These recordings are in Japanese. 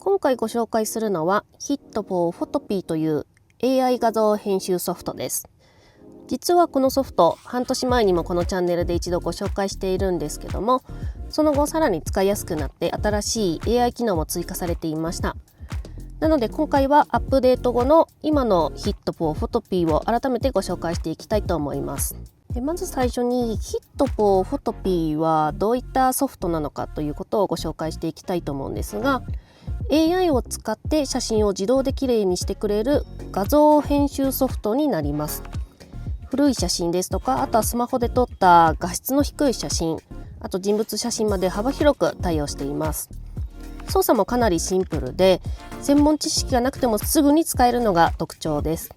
今回ご紹介するのは Hit for Photopea という AI 画像編集ソフトです。実はこのソフト、半年前にもこのチャンネルで一度ご紹介しているんですけども、その後さらに使いやすくなって新しい AI 機能も追加されていました。なので今回はアップデート後の今の Hit for Photopea を改めてご紹介していきたいと思います。まず最初に Hit for Photopea はどういったソフトなのかということをご紹介していきたいと思うんですが、 AI を使って写真を自動できれいにしてくれる画像編集ソフトになります。古い写真ですとか、あとはスマホで撮った画質の低い写真、あと人物写真まで幅広く対応しています。操作もかなりシンプルで、専門知識がなくてもすぐに使えるのが特徴です。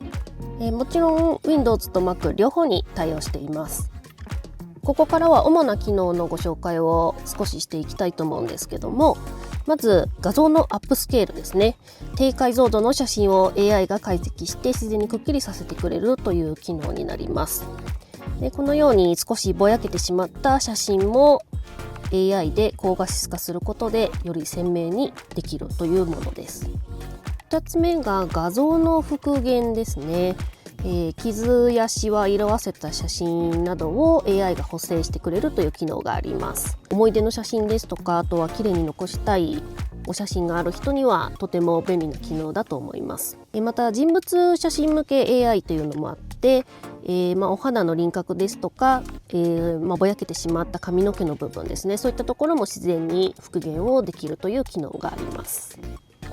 もちろん Windows と Mac 両方に対応しています。ここからは主な機能のご紹介を少ししていきたいと思うんですけども、まず画像のアップスケールですね。低解像度の写真を AI が解析して自然にくっきりさせてくれるという機能になります。でこのように少しぼやけてしまった写真も AI で高画質化することでより鮮明にできるというものです。2つ目が画像の復元ですね。傷やシワ、色あせた写真などを AI が補正してくれるという機能があります。思い出の写真ですとか、あとは綺麗に残したいお写真がある人にはとても便利な機能だと思います。また人物写真向け AI というのもあって、お肌の輪郭ですとか、ぼやけてしまった髪の毛の部分ですね、そういったところも自然に復元をできるという機能があります。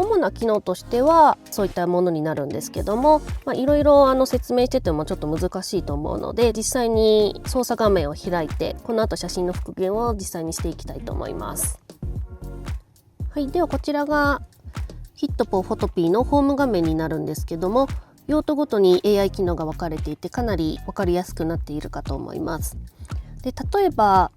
主な機能としてはそういったものになるんですけども、いろいろ説明しててもちょっと難しいと思うので、実際に操作画面を開いてこの後写真の復元を実際にしていきたいと思います。はい、ではこちらが Hit for Photopea のホーム画面になるんですけども、用途ごとに AI 機能が分かれていてかなり分かりやすくなっているかと思います。で例えば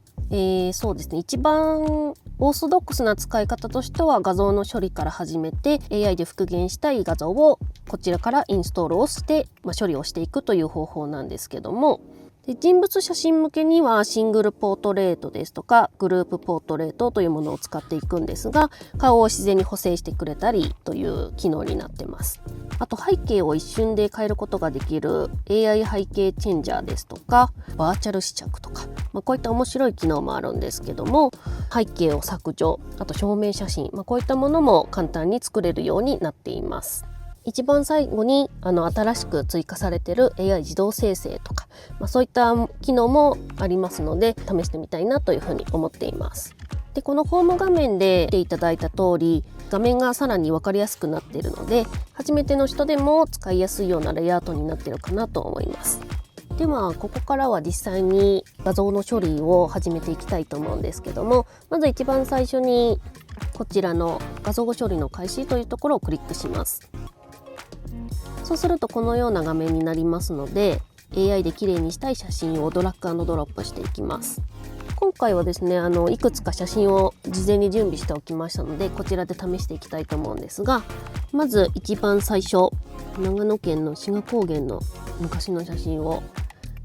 そうですね、一番オーソドックスな使い方としては画像の処理から始めて AI で復元したい画像をこちらからインストールをして、処理をしていくという方法なんですけども、で人物写真向けにはシングルポートレートですとかグループポートレートというものを使っていくんですが、顔を自然に補正してくれたりという機能になってます。あと背景を一瞬で変えることができる AI 背景チェンジャーですとかバーチャル試着とか、こういった面白い機能もあるんですけども、背景を削除、あと証明写真、こういったものも簡単に作れるようになっています。一番最後に新しく追加されている AI 自動生成とか、そういった機能もありますので試してみたいなというふうに思っています。でこのホーム画面で見ていただいた通り、画面がさらに分かりやすくなっているので、初めての人でも使いやすいようなレイアウトになっているかなと思います。ではここからは実際に画像の処理を始めていきたいと思うんですけども、まず一番最初にこちらの画像処理の開始というところをクリックします。そうするとこのような画面になりますので、 AI で綺麗にしたい写真をドラッグ&ドロップしていきます。今回はですね、いくつか写真を事前に準備しておきましたので、こちらで試していきたいと思うんですが、まず一番最初、長野県の志賀高原の昔の写真を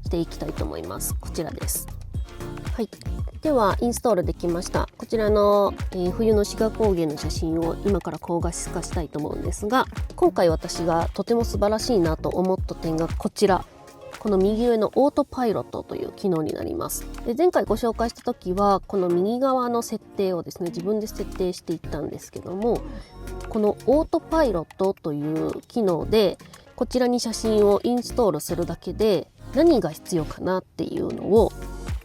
していきたいと思います。こちらです。はい、ではインストールできました。こちらの、冬の志賀高原の写真を今から高画質化したいと思うんですが、今回私がとても素晴らしいなと思った点がこちら、この右上のオートパイロットという機能になります。で前回ご紹介した時はこの右側の設定をですね、自分で設定していったんですけども、このオートパイロットという機能でこちらに写真をインストールするだけで何が必要かなっていうのを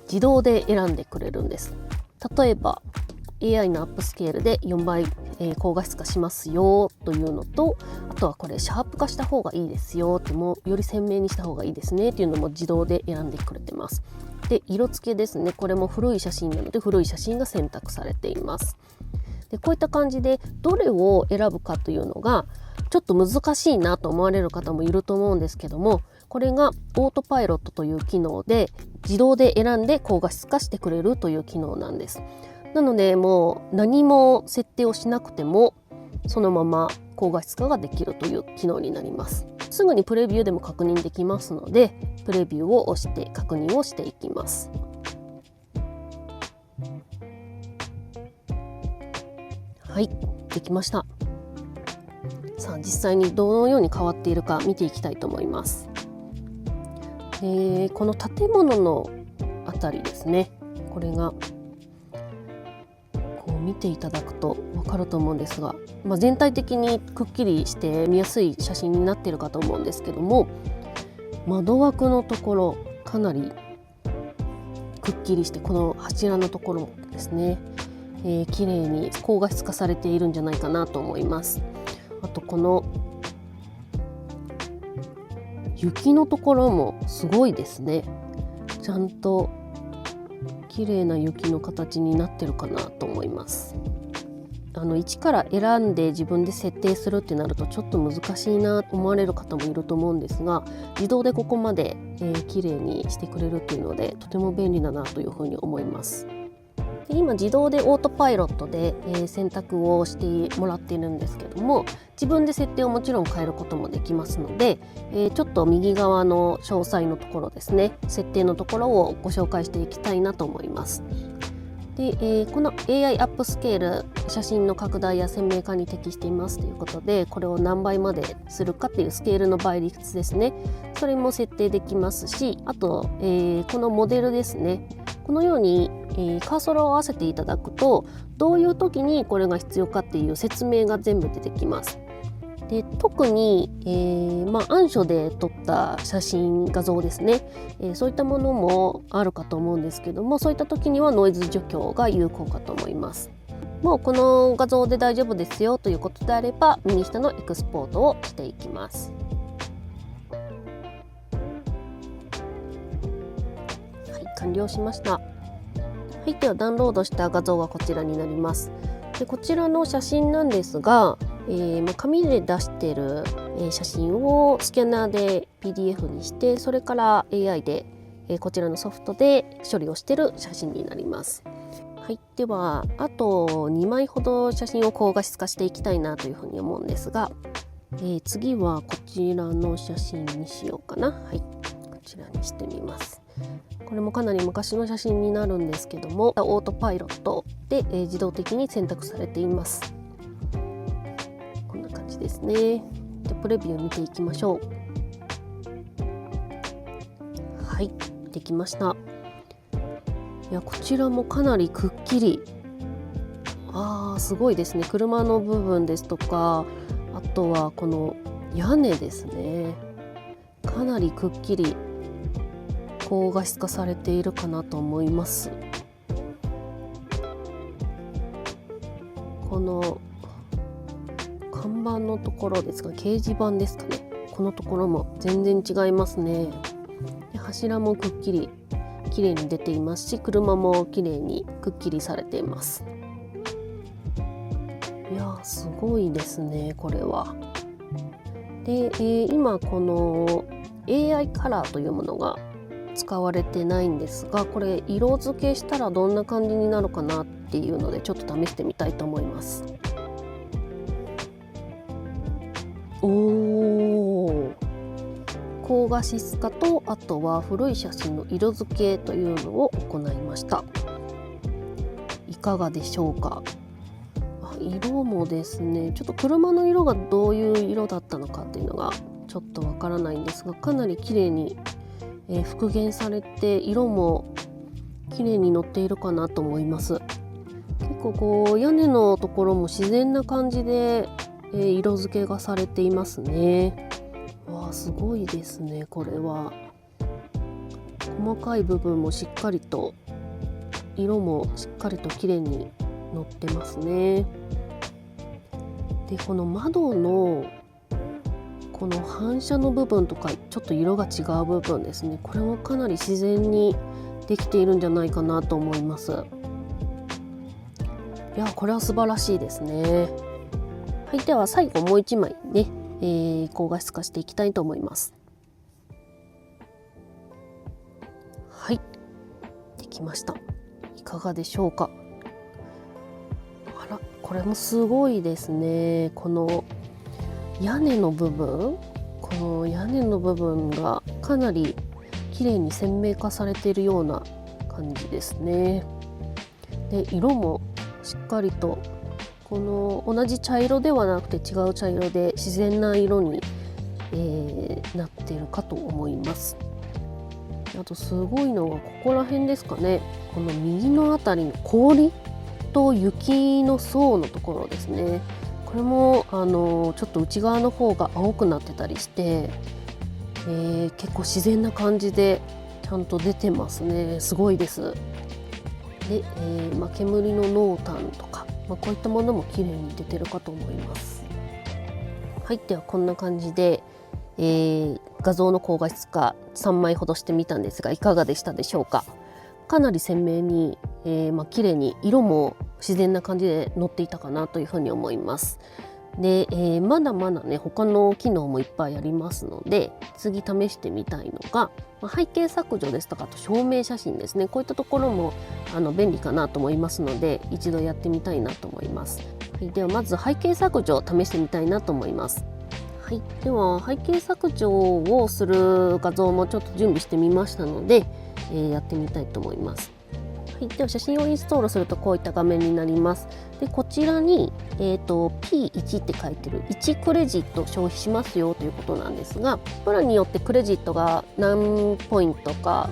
自動で選んでくれるんです。例えば AI のアップスケールで4倍、高画質化しますよというのと、あとはこれシャープ化した方がいいですよって、もより鮮明にした方がいいですねっていうのも自動で選んでくれてます。で色付けですね、これも古い写真なので古い写真が選択されています。でこういった感じでどれを選ぶかというのがちょっと難しいなと思われる方もいると思うんですけども、これがオートパイロットという機能で自動で選んで高画質化してくれるという機能なんです。なのでもう何も設定をしなくてもそのまま高画質化ができるという機能になります。すぐにプレビューでも確認できますので、プレビューを押して確認をしていきます。はい、できました。さあ実際にどのように変わっているか見ていきたいと思います。この建物のあたりですね、これがこう見ていただくと分かると思うんですが、全体的にくっきりして見やすい写真になっているかと思うんですけども、窓枠のところかなりくっきりして、この柱のところもですね、綺麗に高画質化されているんじゃないかなと思います。あとこの雪のところもすごいですね。ちゃんと綺麗な雪の形になってるかなと思います。一から選んで自分で設定するってなるとちょっと難しいなと思われる方もいると思うんですが、自動でここまで、綺麗にしてくれるっていうのでとても便利だなというふうに思います。で今自動でオートパイロットで、選択をしてもらっているんですけども、自分で設定をもちろん変えることもできますので、ちょっと右側の詳細のところですね、設定のところをご紹介していきたいなと思います。で、この AI アップスケール、写真の拡大や鮮明化に適していますということで、これを何倍までするかっていうスケールの倍率ですね、それも設定できますし、あと、このモデルですね、このように、カーソルを合わせていただくとどういう時にこれが必要かっていう説明が全部出てきます。で特に、暗所で撮った写真画像ですね、そういったものもあるかと思うんですけども、そういった時にはノイズ除去が有効かと思います。もうこの画像で大丈夫ですよということであれば、右下のエクスポートをしていきます。はい、完了しました。はい、ではダウンロードした画像がこちらになります。でこちらの写真なんですが、紙で出している写真をスキャナーで PDF にして、それから AI でこちらのソフトで処理をしている写真になります。はい、ではあと2枚ほど写真を高画質化していきたいなというふうに思うんですが、次はこちらの写真にしようかな。はい、こちらにしてみます。これもかなり昔の写真になるんですけども、オートパイロットで、自動的に選択されています。こんな感じですね。でプレビュー見ていきましょう。はい、できました。いやこちらもかなりくっきり、すごいですね。車の部分ですとか、あとはこの屋根ですね、かなりくっきり高画質化されているかなと思います。この看板のところですが、掲示板ですかね、このところも全然違いますね。で柱もくっきり綺麗に出ていますし、車も綺麗にくっきりされています。いやすごいですね、これは。で、今この AI カラーというものが使われてないんですが、これ色付けしたらどんな感じになるかなっていうのでちょっと試してみたいと思います。高画質化と、あとは古い写真の色付けというのを行いました。いかがでしょうか。色もですね、ちょっと車の色がどういう色だったのかっていうのがちょっとわからないんですが、かなり綺麗に復元されて、色も綺麗に乗っているかなと思います。結構こう屋根のところも自然な感じで、色付けがされていますね。すごいですね。これは細かい部分もしっかりと、色もしっかりと綺麗に乗ってますね。でこの窓のこの反射の部分とか、ちょっと色が違う部分ですね、これもかなり自然にできているんじゃないかなと思います。いやこれは素晴らしいですね。はい、では最後もう1枚ね、高画質化していきたいと思います。はい、できました。いかがでしょうか。これもすごいですね。この屋根の部分、この屋根の部分がかなり綺麗に鮮明化されているような感じですね。で色もしっかりとこの同じ茶色ではなくて違う茶色で自然な色に、なっているかと思います。あとすごいのがここら辺ですかね。この右のあたりの氷と雪の層のところですね。これもちょっと内側の方が青くなってたりして、結構自然な感じでちゃんと出てますね。すごいです。で、煙の濃淡とか、こういったものも綺麗に出てるかと思います。はい、ではこんな感じで、画像の高画質化3枚ほどしてみたんですがいかがでしたでしょうか。かなり鮮明に、綺麗に色も自然な感じで載っていたかなというふうに思います。で、まだまだね他の機能もいっぱいありますので次試してみたいのが、背景削除ですとかあと証明写真ですね。こういったところも便利かなと思いますので一度やってみたいなと思います。はい、ではまず背景削除を試してみたいなと思います。はい、では背景削除をする画像もちょっと準備してみましたので、やってみたいと思います。はい、では写真をインストールするとこういった画面になります。でこちらに、P1 って書いてる1クレジット消費しますよということなんですが、プランによってクレジットが何ポイントか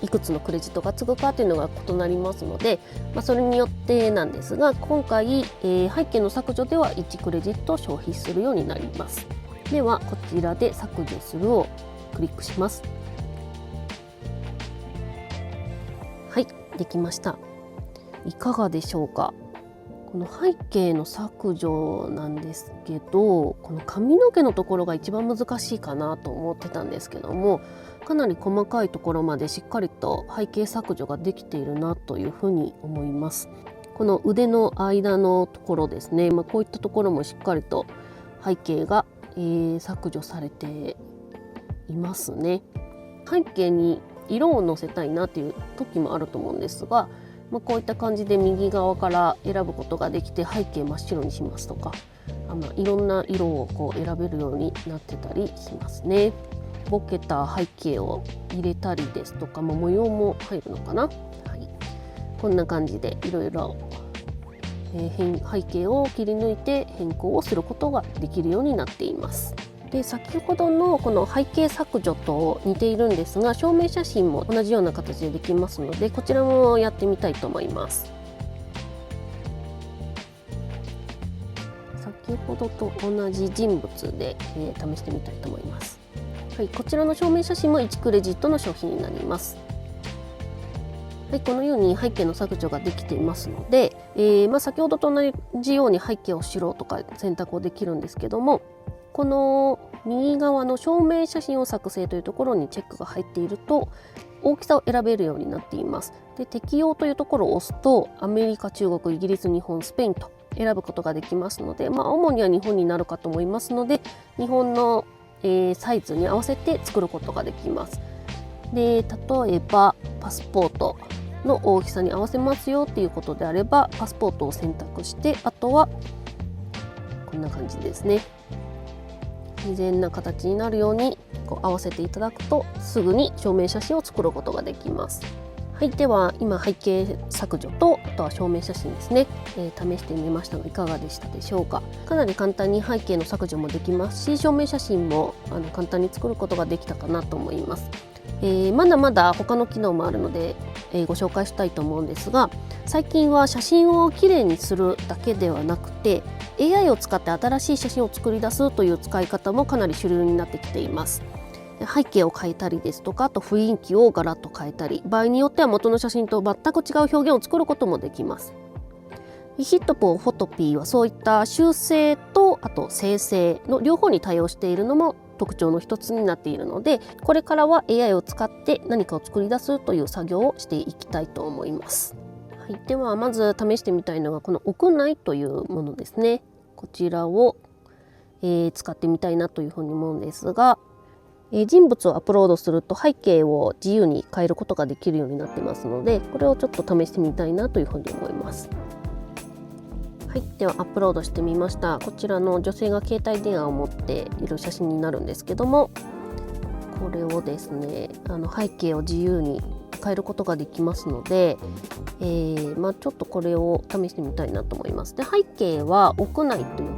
いくつのクレジットがつくかというのが異なりますので、それによってなんですが今回、背景の削除では1クレジット消費するようになります。ではこちらで削除するをクリックします。はい、できました。いかがでしょうか。この背景の削除なんですけど、この髪の毛のところが一番難しいかなと思ってたんですけども、かなり細かいところまでしっかりと背景削除ができているなというふうに思います。この腕の間のところですね、こういったところもしっかりと背景が、削除されていますね。背景に色をのせたいなという時もあると思うんですが、こういった感じで右側から選ぶことができて背景真っ白にしますとか、いろんな色をこう選べるようになってたりしますね。ぼけた背景を入れたりですとか、模様も入るのかな、はい、こんな感じでいろいろ背景を切り抜いて変更をすることができるようになっています。で先ほどのこの背景削除と似ているんですが、証明写真も同じような形でできますのでこちらもやってみたいと思います。先ほどと同じ人物で、試してみたいと思います。はい、こちらの証明写真も1クレジットの商品になります。はい、このように背景の削除ができていますので、先ほどと同じように背景を白とか選択をできるんですけども、この右側の証明写真を作成というところにチェックが入っていると大きさを選べるようになっています。で適用というところを押すとアメリカ、中国、イギリス、日本、スペインと選ぶことができますので、主には日本になるかと思いますので日本の、サイズに合わせて作ることができます。で例えばパスポートの大きさに合わせますよっていうことであればパスポートを選択して、あとはこんな感じですね。自然な形になるように合わせていただくとすぐに証明写真を作ることができます。はい、では今背景削除とあとは証明写真ですね、試してみましたがいかがでしたでしょうか。かなり簡単に背景の削除もできますし証明写真も簡単に作ることができたかなと思います。まだまだ他の機能もあるので、ご紹介したいと思うんですが、最近は写真をきれいにするだけではなくて AI を使って新しい写真を作り出すという使い方もかなり主流になってきています。背景を変えたりですとか、あと雰囲気をガラッと変えたり、場合によっては元の写真と全く違う表現を作ることもできます。ヒットポーフォトピーはそういった修正とあと生成の両方に対応しているのも特徴の一つになっているので、これからは AI を使って何かを作り出すという作業をしていきたいと思います。はい、ではまず試してみたいのがこの屋内というものですね。こちらを、使ってみたいなというふうに思うんですが、人物をアップロードすると背景を自由に変えることができるようになってますので、これをちょっと試してみたいなというふうに思います。はい、ではアップロードしてみました。こちらの女性が携帯電話を持っている写真になるんですけども、これをですね背景を自由に変えることができますので、ちょっとこれを試してみたいなと思います。で、背景は屋内という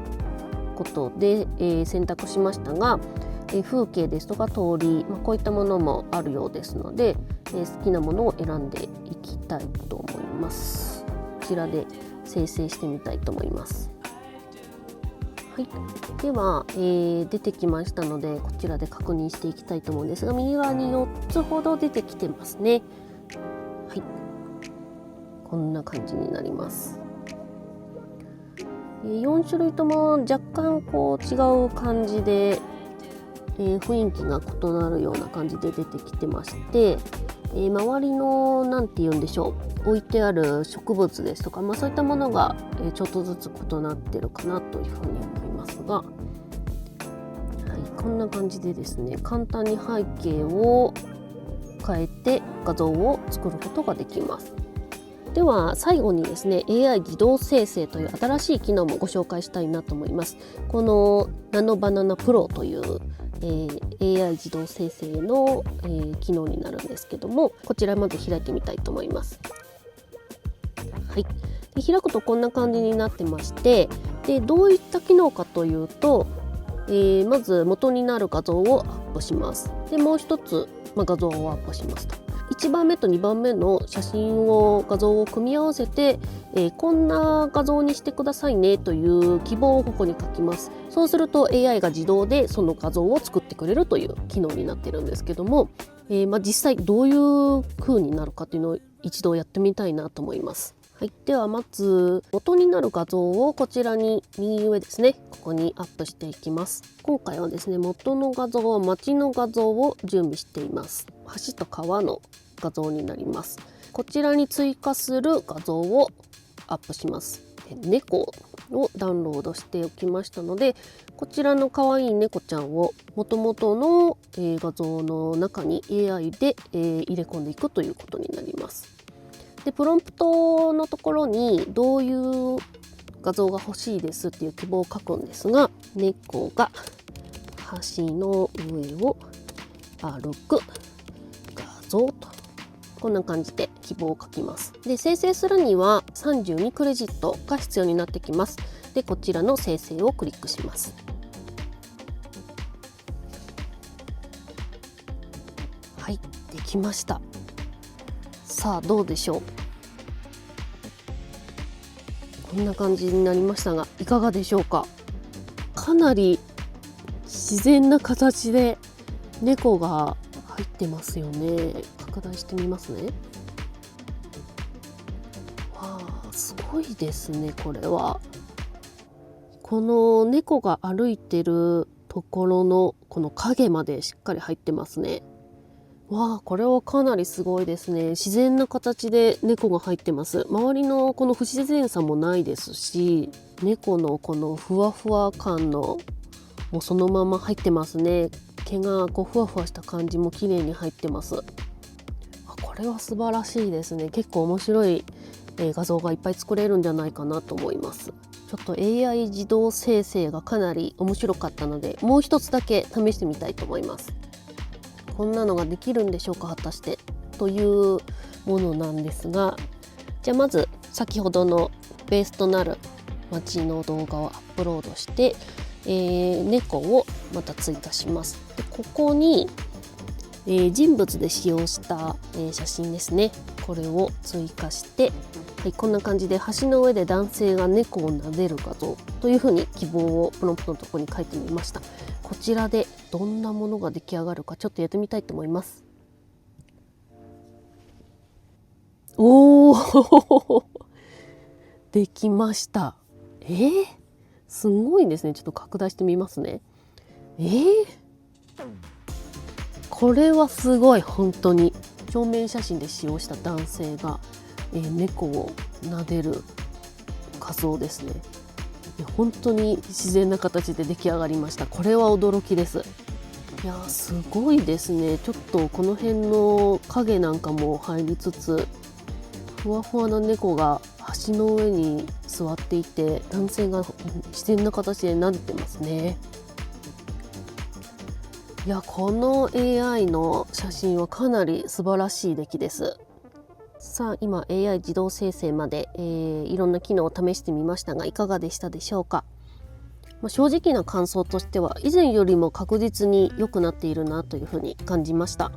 ことで、選択しましたが、風景ですとか通り、こういったものもあるようですので、好きなものを選んでいきたいと思います。こちらで生成してみたいと思います。はい、では、出てきましたのでこちらで確認していきたいと思うんですが、右側に4つほど出てきてますね。はい、こんな感じになります。4種類とも若干こう違う感じで、雰囲気が異なるような感じで出てきてまして、周りの何て言うんでしょう、置いてある植物ですとか、そういったものが、ちょっとずつ異なってるかなというふうに思いますが、はい、こんな感じでですね、簡単に背景を変えて画像を作ることができます。では最後にですね、 AI 自動生成という新しい機能もご紹介したいなと思います。このナノバナナプロという、AI 自動生成の、機能になるんですけども、こちらまず開いてみたいと思います。はい、で開くとこんな感じになってまして、でどういった機能かというと、まず元になる画像をアップします。でもう一つ、画像をアップしますと、1番目と2番目の画像を組み合わせて、こんな画像にしてくださいねという希望をここに書きます。そうすると AI が自動でその画像を作ってくれるという機能になっているんですけども、実際どういう風になるかというのを一度やってみたいなと思います。はい、ではまず元になる画像をこちらに右上ですね、ここにアップしていきます。今回はですね、元の画像は街の画像を準備しています。橋と川の画像になります。こちらに追加する画像をアップします。猫をダウンロードしておきましたので、こちらの可愛い猫ちゃんを元々の画像の中に AI で入れ込んでいくということになります。でプロンプトのところにどういう画像が欲しいですっていう希望を書くんですが、猫が橋の上を歩く画像と、こんな感じで希望を書きます。で生成するには32クレジットが必要になってきます。でこちらの生成をクリックします。はい、できました。さあどうでしょう。こんな感じになりましたが、いかがでしょうか。かなり自然な形で猫が入ってますよね。拡大してみますね。わあ、すごいですね。これはこの猫が歩いてるところのこの影までしっかり入ってますね。わあ、これはかなりすごいですね。自然な形で猫が入ってます。周りのこの不自然さもないですし、猫のこのふわふわ感のもうそのまま入ってますね。毛がこうふわふわした感じも綺麗に入ってます。これは素晴らしいですね。結構面白い画像がいっぱい作れるんじゃないかなと思います。ちょっと AI 自動生成がかなり面白かったので、もう一つだけ試してみたいと思います。こんなのができるんでしょうか、果たしてというものなんですが、じゃあまず先ほどのベースとなる街の動画をアップロードして、猫をまた追加します。でここに、人物で使用した、写真ですね、これを追加して、はい、こんな感じで橋の上で男性が猫を撫でる画像というふうに希望をプロンプトのところに書いてみました。こちらでどんなものが出来上がるかちょっとやってみたいと思います。おーできました。すごいですね。ちょっと拡大してみますね。これはすごい。本当に正面写真で使用した男性が、猫を撫でる画像ですね。本当に自然な形で出来上がりました。これは驚きです。いやすごいですね。ちょっとこの辺の影なんかも入りつつ、ふわふわな猫が橋の上に座っていて、男性が自然な形で撫でてますね。いや、この AI の写真はかなり素晴らしい出来です。さあ、今 AI 自動生成まで、いろんな機能を試してみましたが、いかがでしたでしょうか。正直な感想としては、以前よりも確実に良くなっているなというふうに感じました。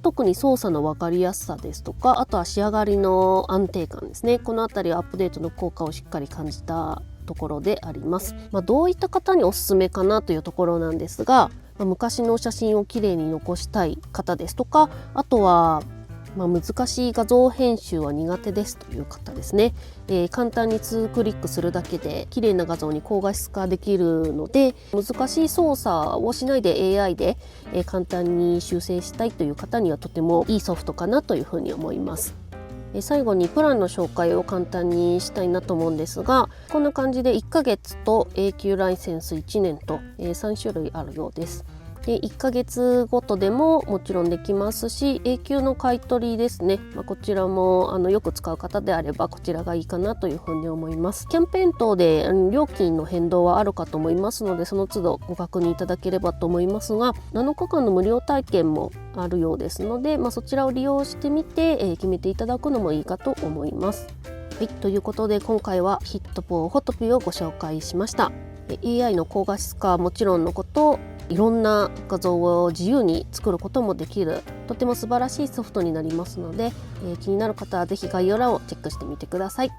特に操作の分かりやすさですとか、あとは仕上がりの安定感ですね。このあたりはアップデートの効果をしっかり感じたところであります。どういった方におすすめかなというところなんですが、昔の写真をきれいに残したい方ですとか、あとは難しい画像編集は苦手ですという方ですね、簡単に2クリックするだけで綺麗な画像に高画質化できるので、難しい操作をしないで AI で、簡単に修正したいという方にはとてもいいソフトかなというふうに思います。最後にプランの紹介を簡単にしたいなと思うんですが、こんな感じで1ヶ月と永久ライセンス1年と、3種類あるようです。で1ヶ月ごとでももちろんできますし、永久の買い取りですね、こちらもよく使う方であればこちらがいいかなというふうに思います。キャンペーン等で料金の変動はあるかと思いますので、その都度ご確認いただければと思いますが、7日間の無料体験もあるようですので、そちらを利用してみて、決めていただくのもいいかと思います。はい、ということで今回はヒットポーフォトピをご紹介しました。AI の高画質化はもちろんのこと、いろんな画像を自由に作ることもできる、とても素晴らしいソフトになりますので、気になる方はぜひ概要欄をチェックしてみてください。